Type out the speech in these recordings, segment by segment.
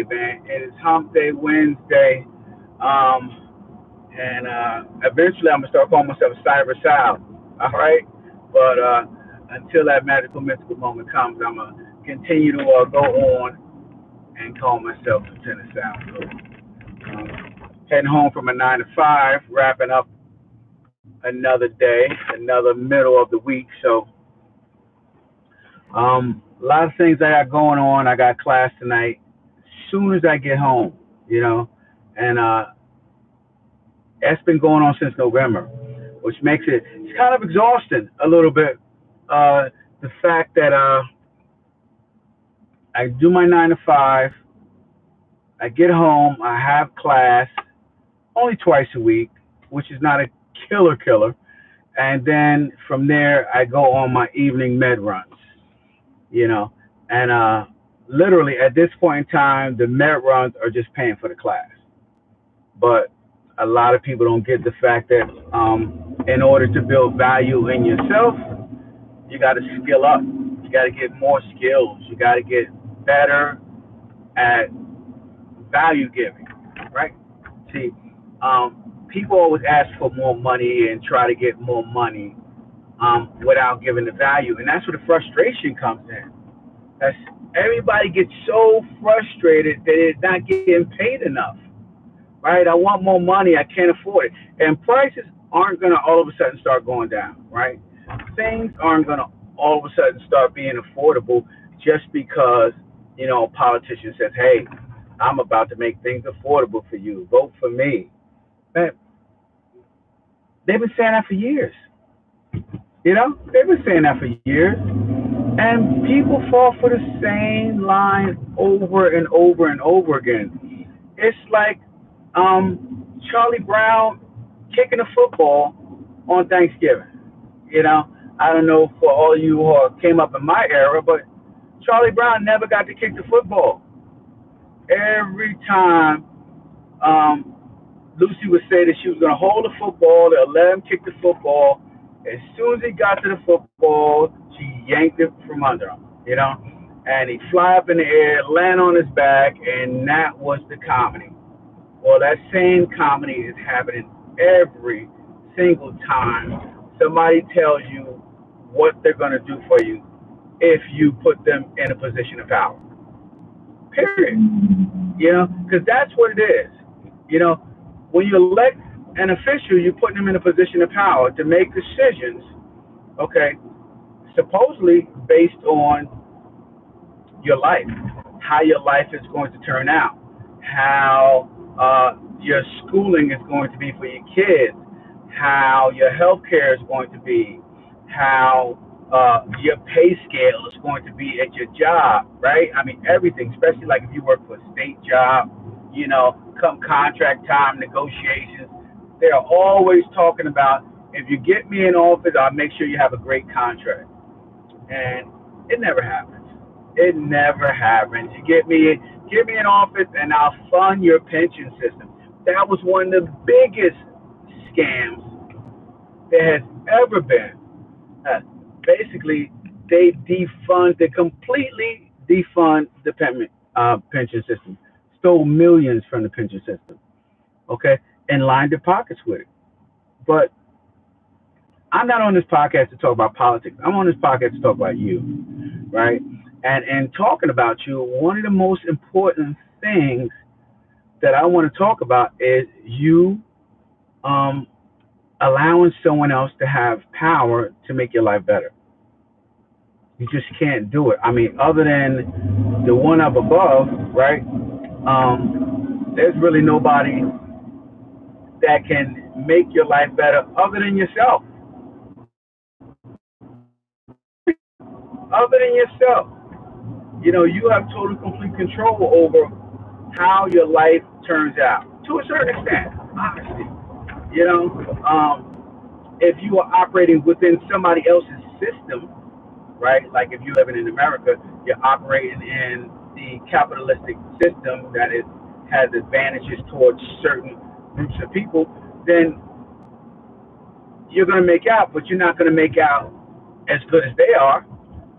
man. It is Hump Day Wednesday. Um, and eventually I'm going to start calling myself Cyber Sal. All right? But until that magical, mystical moment comes, I'm going to continue to go on and call myself Lieutenant Sal. So, heading home from a 9 to 5, wrapping up another day, another middle of the week. So, a lot of things I got going on. I got class tonight. As soon as I get home, you know, and that's been going on since November, which makes it's kind of exhausting a little bit. The fact that I do my 9 to 5, I get home, I have class only twice a week, which is not a killer, and then from there I go on my evening med runs, you know, and literally at this point in time, the med runs are just paying for the class. But a lot of people don't get the fact that in order to build value in yourself, you got to skill up. You got to get more skills. You got to get better at value giving, right? See, people always ask for more money and try to get more money without giving the value, and that's where the frustration comes in. That's everybody gets so frustrated that they're not getting paid enough, right? I want more money, I can't afford it, and prices aren't going to all of a sudden start going down, right? Things aren't going to all of a sudden start being affordable just because a politician says, "Hey, I'm about to make things affordable for you. Vote for me." Man, they've been saying that for years. They've been saying that for years, and people fall for the same line over and over and over again. It's like Charlie Brown kicking a football on Thanksgiving. You know, I don't know for all you who came up in my era, but Charlie Brown never got to kick the football. Every time um, Lucy would say that she was going to hold the football, they'll let him kick the football. As soon as he got to the football, she yanked it from under him, and he'd fly up in the air, land on his back, and that was the comedy. Well, that same comedy is happening every single time somebody tells you what they're going to do for you if you put them in a position of power. Period. Because that's what it is. You know, when you elect an official, you're putting them in a position of power to make decisions, okay, supposedly based on your life, how your life is going to turn out, how your schooling is going to be for your kids, how your health care is going to be, how your pay scale is going to be at your job, right? I mean, everything, especially like if you work for a state job, come contract time negotiations, they're always talking about if you get me in office, I'll make sure you have a great contract. And it never happens. It never happens. You get me in office and I'll fund your pension system. That was one of the biggest scams there has ever been. Uh, Basically, they completely defund the pension system, stole millions from the pension system, okay, and lined their pockets with it. But I'm not on this podcast to talk about politics. I'm on this podcast to talk about you, right? And talking about you, one of the most important things that I want to talk about is you um, allowing someone else to have power to make your life better. You just can't do it. I mean, other than the one up above, right? There's really nobody that can make your life better other than yourself. Other than yourself. You have total complete control over how your life turns out to a certain extent, honestly. You know, if you are operating within somebody else's system, right? Like if you're living in America, you're operating in the capitalistic system that has advantages towards certain groups of people, then you're going to make out, but you're not going to make out as good as they are,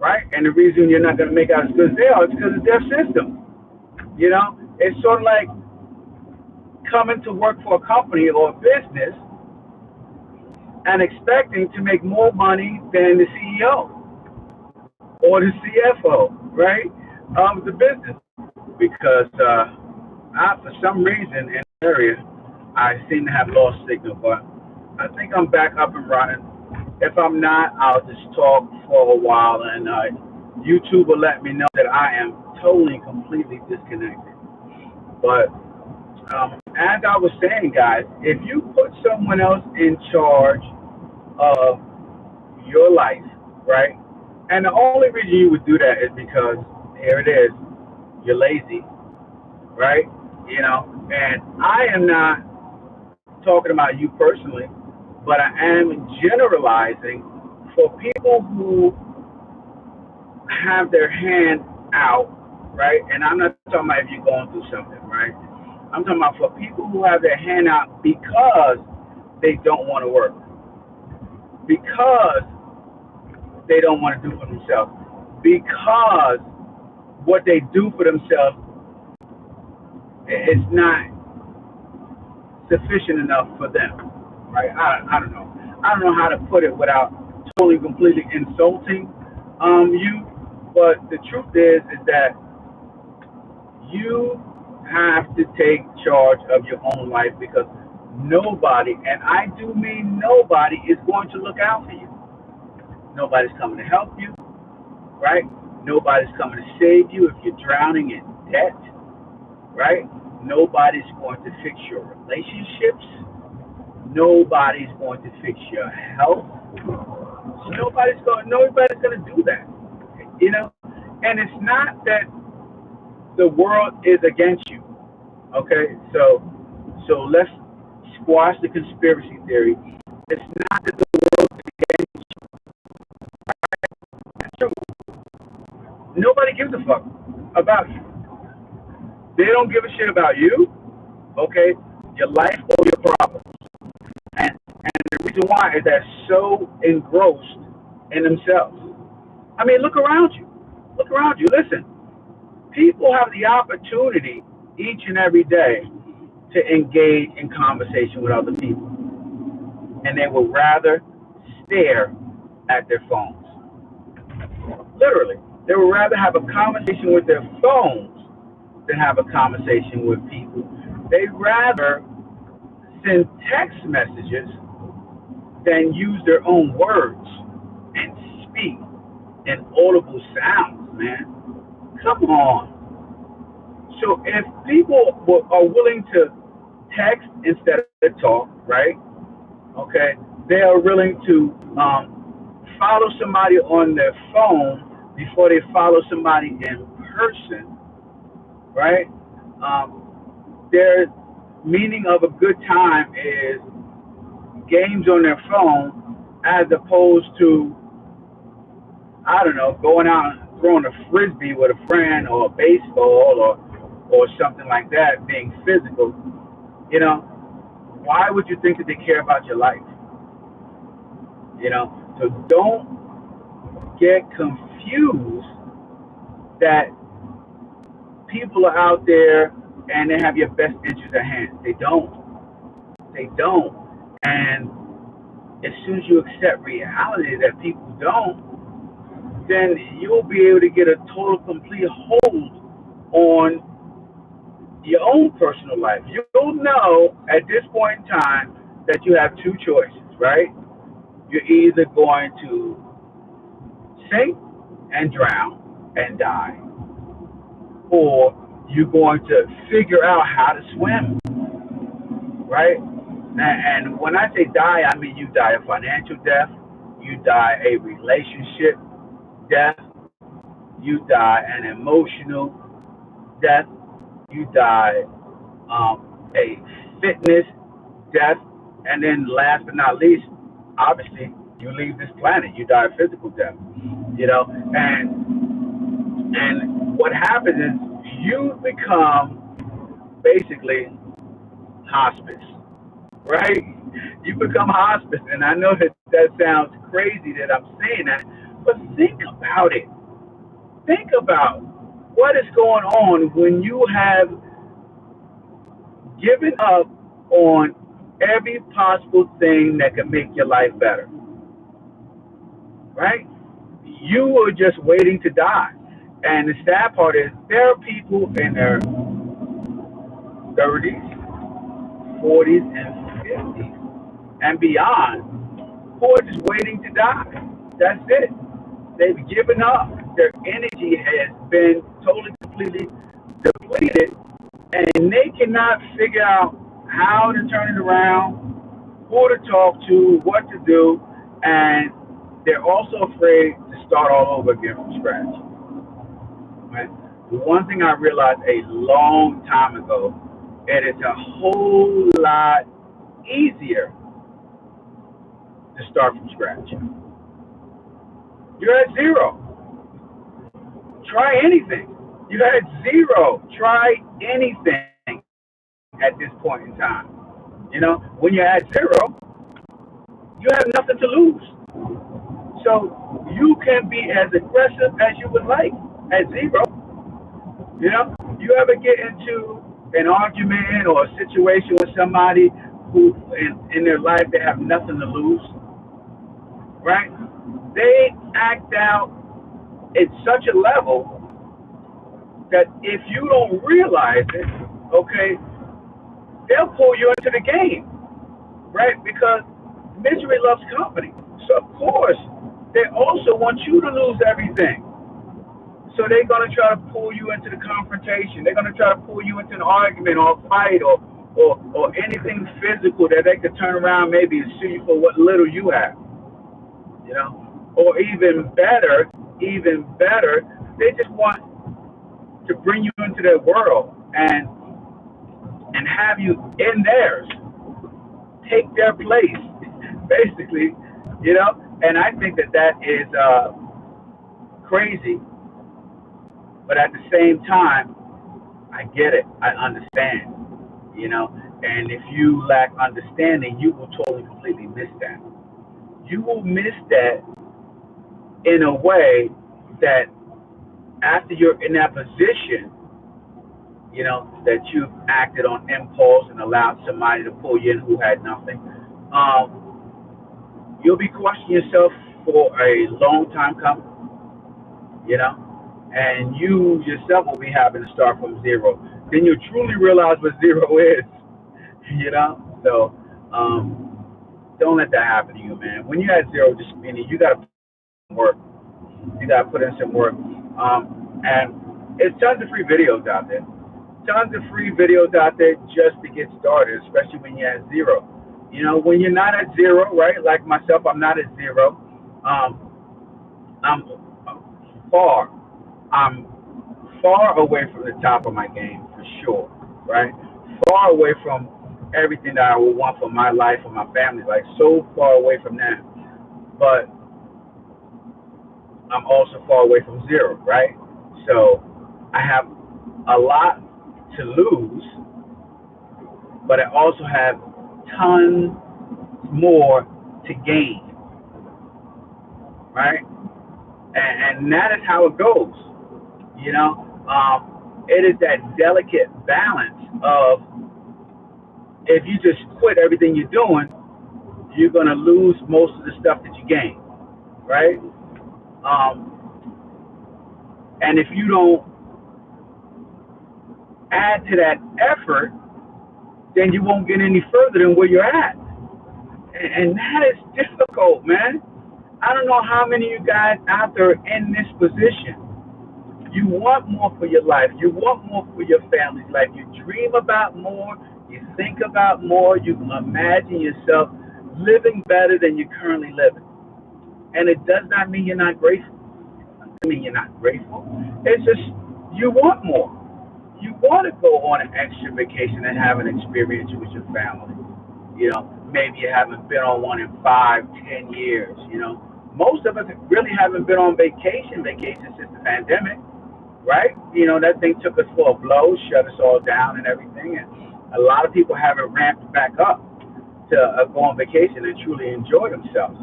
right? And the reason you're not going to make out as good as they are is because of their system. You know, It's sort of like coming to work for a company or a business and expecting to make more money than the CEO or the CFO, right? The business, because for some reason in the area, I seem to have lost signal, but I think I'm back up and running. If I'm not, I'll just talk for a while, and YouTube will let me know that I am totally, completely disconnected. But as I was saying, guys, if you put someone else in charge of your life, right? And the only reason you would do that is because here it is, you're lazy, right? And I am not talking about you personally, but I am generalizing for people who have their hand out, right? And I'm not talking about if you're going through something, right? I'm talking about for people who have their hand out because they don't want to work, because they don't want to do for themselves, because what they do for themselves is not sufficient enough for them, right? I don't know. I don't know how to put it without totally, completely insulting you, but the truth is that you have to take charge of your own life because nobody, and I do mean nobody, is going to look out for you. Nobody's coming to help you, right? Nobody's coming to save you if you're drowning in debt, right? Nobody's going to fix your relationships. Nobody's going to fix your health. So nobody's going to do that, you know. And it's not that the world is against you, okay? So let's squash the conspiracy theory. It's not that the world is against you. It's true. Nobody gives a fuck about you. They don't give a shit about you, okay? Your life or your problems. And the reason why is they're so engrossed in themselves. I mean, look around you. Look around you. Listen, people have the opportunity each and every day to engage in conversation with other people, and they would rather stare at their phones. Literally, they would rather have a conversation with their phones than have a conversation with people. They'd rather send text messages than use their own words and speak in audible sounds, man. Come on. So if people are willing to text instead of talk, right? Okay, they are willing to follow somebody on their phone before they follow somebody in person, right? Their meaning of a good time is games on their phone as opposed to, I don't know, going out and throwing a frisbee with a friend or a baseball or something like that, being physical. You know, why would you think that they care about your life? So don't get confused that people are out there and they have your best interest at hand. They don't. They don't. And as soon as you accept reality that people don't, then you'll be able to get a total, complete hold on your own personal life. You'll know at this point in time that you have two choices, right? You're either going to sink and drown and die, or you're going to figure out how to swim, right? And when I say die, I mean you die a financial death, you die a relationship death, you die an emotional death, you die a fitness death, and then last but not least, obviously, you leave this planet. You die a physical death, and what happens is you become basically hospice, right? You become hospice, and I know that sounds crazy that I'm saying that, but think about it. Think about what is going on when you have giving up on every possible thing that can make your life better, right? You are just waiting to die. And the sad part is there are people in their 30s, 40s, and 50s and beyond who are just waiting to die. That's it. They've given up. Their energy has been totally, completely depleted, and they cannot figure out how to turn it around, who to talk to, what to do, and they're also afraid to start all over again from scratch. Right? The one thing I realized a long time ago, it is a whole lot easier to start from scratch. You're at zero. Try anything. You're at zero. Try anything at this point in time. When you're at zero, you have nothing to lose. So you can be as aggressive as you would like at zero. You ever get into an argument or a situation with somebody who in their life they have nothing to lose, right? They act out at such a level that if you don't realize it, okay, they'll pull you into the game, right? Because misery loves company. So of course, they also want you to lose everything. So they're gonna try to pull you into the confrontation. They're gonna try to pull you into an argument or a fight or anything physical that they could turn around maybe and sue you for what little you have. Or even better, they just want to bring you into their world and have you in theirs, take their place, basically. And I think that is crazy, but at the same time, I get it. I understand. And if you lack understanding, you will totally, completely miss that. You will miss that in a way that after you're in that position, that you've acted on impulse and allowed somebody to pull you in who had nothing, you'll be questioning yourself for a long time coming, and you yourself will be having to start from zero. Then you'll truly realize what zero is, So don't let that happen to you, man. When you're at zero, just meaning you got to work. You got to put in some work. And there's tons of free videos out there. Tons of free videos out there just to get started, especially when you're at zero. When you're not at zero, right? Like myself, I'm not at zero. I'm far. I'm far away from the top of my game for sure, right? Far away from everything that I would want for my life and my family, like so far away from that. But I'm also far away from zero, right? So I have a lot to lose, but I also have tons more to gain, right? And that is how it goes, It is that delicate balance of if you just quit everything you're doing, you're going to lose most of the stuff that you gain, right? And if you don't add to that effort, then you won't get any further than where you're at. And that is difficult, man. I don't know how many of you guys out there are in this position. You want more for your life. You want more for your family's life. You dream about more. You think about more. You imagine yourself living better than you're currently living. And it does not mean you're not grateful. I mean you're not grateful. It's just you want more. You want to go on an extra vacation and have an experience with your family. Maybe you haven't been on one in 5, 10 years. Most of us really haven't been on vacation since the pandemic, right? That thing took us for a blow, shut us all down and everything. And a lot of people haven't ramped back up to go on vacation and truly enjoy themselves.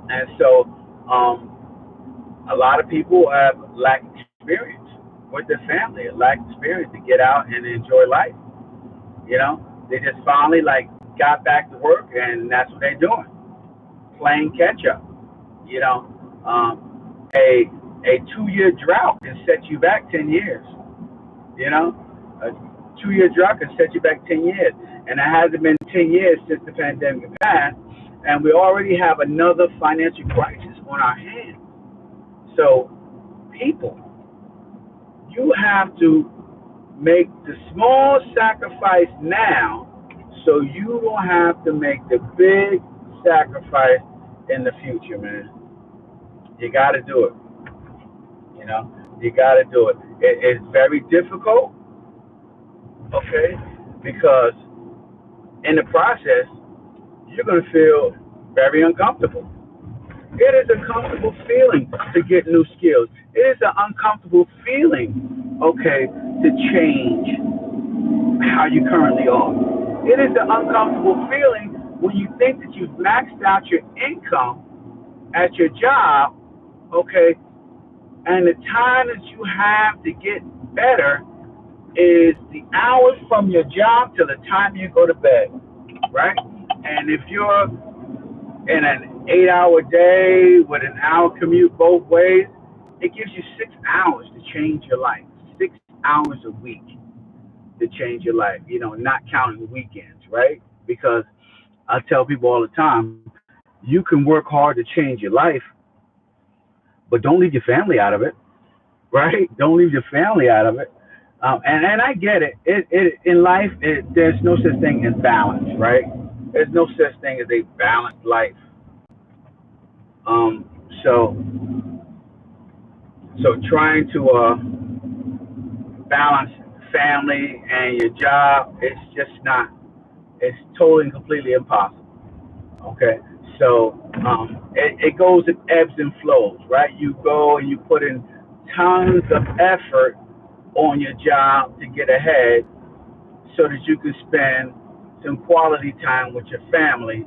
And so a lot of people have lacked experience with their family, lack experience to get out and enjoy life. You know, they just finally like got back to work, and that's what they're doing, playing catch up. You know, a 2 year drought can set you back 10 years. You know, a 2 year drought can set you back 10 years, and it hasn't been 10 years since the pandemic passed, and we already have another financial crisis on our hands. So, people, you have to make the small sacrifice now so you don't have to make the big sacrifice in the future, man. You got to do it. You know, you got to do it. It's very difficult, okay, because in the process, you're going to feel very uncomfortable. It is a comfortable feeling to get new skills. It is an uncomfortable feeling, okay, to change how you currently are. It is an uncomfortable feeling when you think that you've maxed out your income at your job, okay, and the time that you have to get better is the hours from your job to the time you go to bed, right? And if you're in an 8 hour day with an hour commute both ways, it gives you 6 hours to change your life. 6 hours a week to change your life, you know, not counting weekends, right? Because I tell people all the time, you can work hard to change your life, but don't leave your family out of it, right? Don't leave your family out of it. And I get it. In life, there's no such thing as balance, right? There's no such thing as a balanced life. Um, so trying to balance family and your job, it's just not. It's totally and completely impossible. Okay, so it goes in ebbs and flows, right? You go and you put in tons of effort on your job to get ahead, so that you can spend some quality time with your family,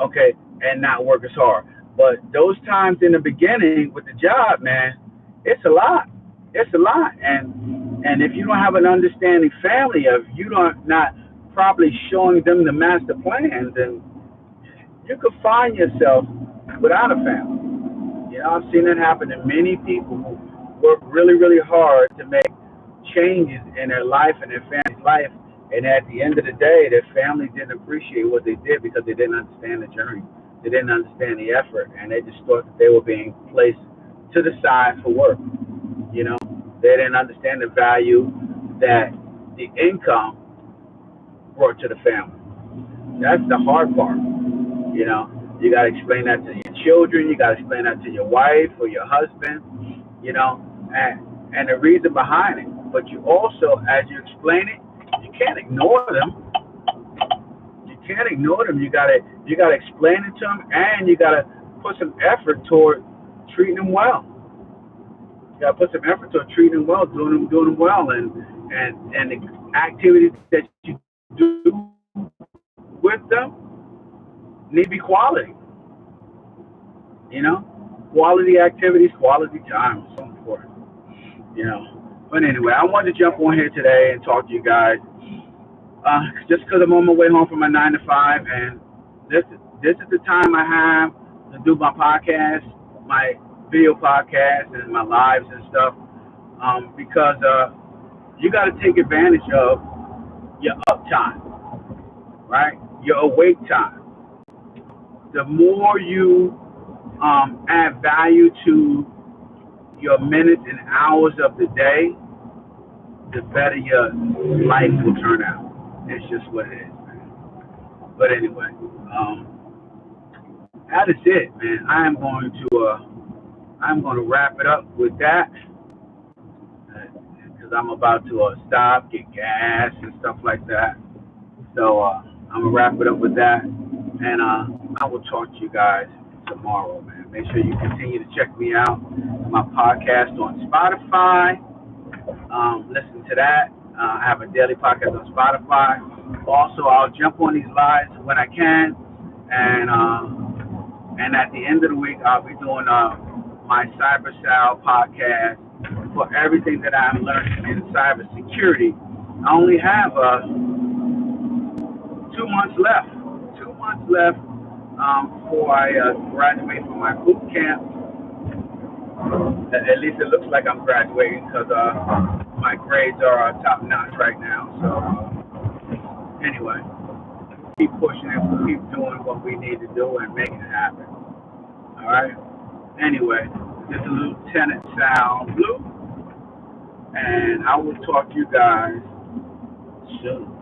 okay, and not work as hard. But those times in the beginning with the job, man, it's a lot. It's a lot, and if you don't have an understanding family, of you don't not properly showing them the master plan, then you could find yourself without a family. You know, I've seen it happen to many people who work really, really hard to make changes in their life and their family's life, and at the end of the day, their family didn't appreciate what they did because they didn't understand the journey. They didn't understand the effort, and they just thought that they were being placed to the side for work. You know, they didn't understand the value that the income brought to the family. That's the hard part. You know, you got to explain that to your children. You got to explain that to your wife or your husband. You know, and the reason behind it. But you also, as you explain it, you can't ignore them. You can't ignore them. You gotta explain it to them, and you gotta put some effort toward treating them well. You gotta put some effort toward treating them well, doing them well, and the activities that you do with them need to be quality. You know, quality activities, quality time is so important. You know. But anyway, I wanted to jump on here today and talk to you guys, just because I'm on my way home from my 9 to 5, and this is the time I have to do my podcast, my video podcast, and my lives and stuff, because you got to take advantage of your uptime, right? Your awake time. The more you add value to your minutes and hours of the day, the better your life will turn out. It's just what it is, man. But anyway, that is it, man. I'm going to wrap it up with that, because I'm about to stop, get gas and stuff like that. So I'm gonna wrap it up with that, and I will talk to you guys tomorrow, man. Make sure you continue to check me out, my podcast on Spotify. Listen to that. I have a daily podcast on Spotify. Also, I'll jump on these lives when I can, and at the end of the week, I'll be doing my Cyber Sal podcast for everything that I'm learning in cybersecurity. I only have 2 months left. 2 months left before I graduate from my boot camp. At least it looks like I'm graduating because my grades are top notch right now. So anyway, keep pushing it, keep doing what we need to do and making it happen. All right. Anyway, this is Lieutenant Sound Blue, and I will talk to you guys soon.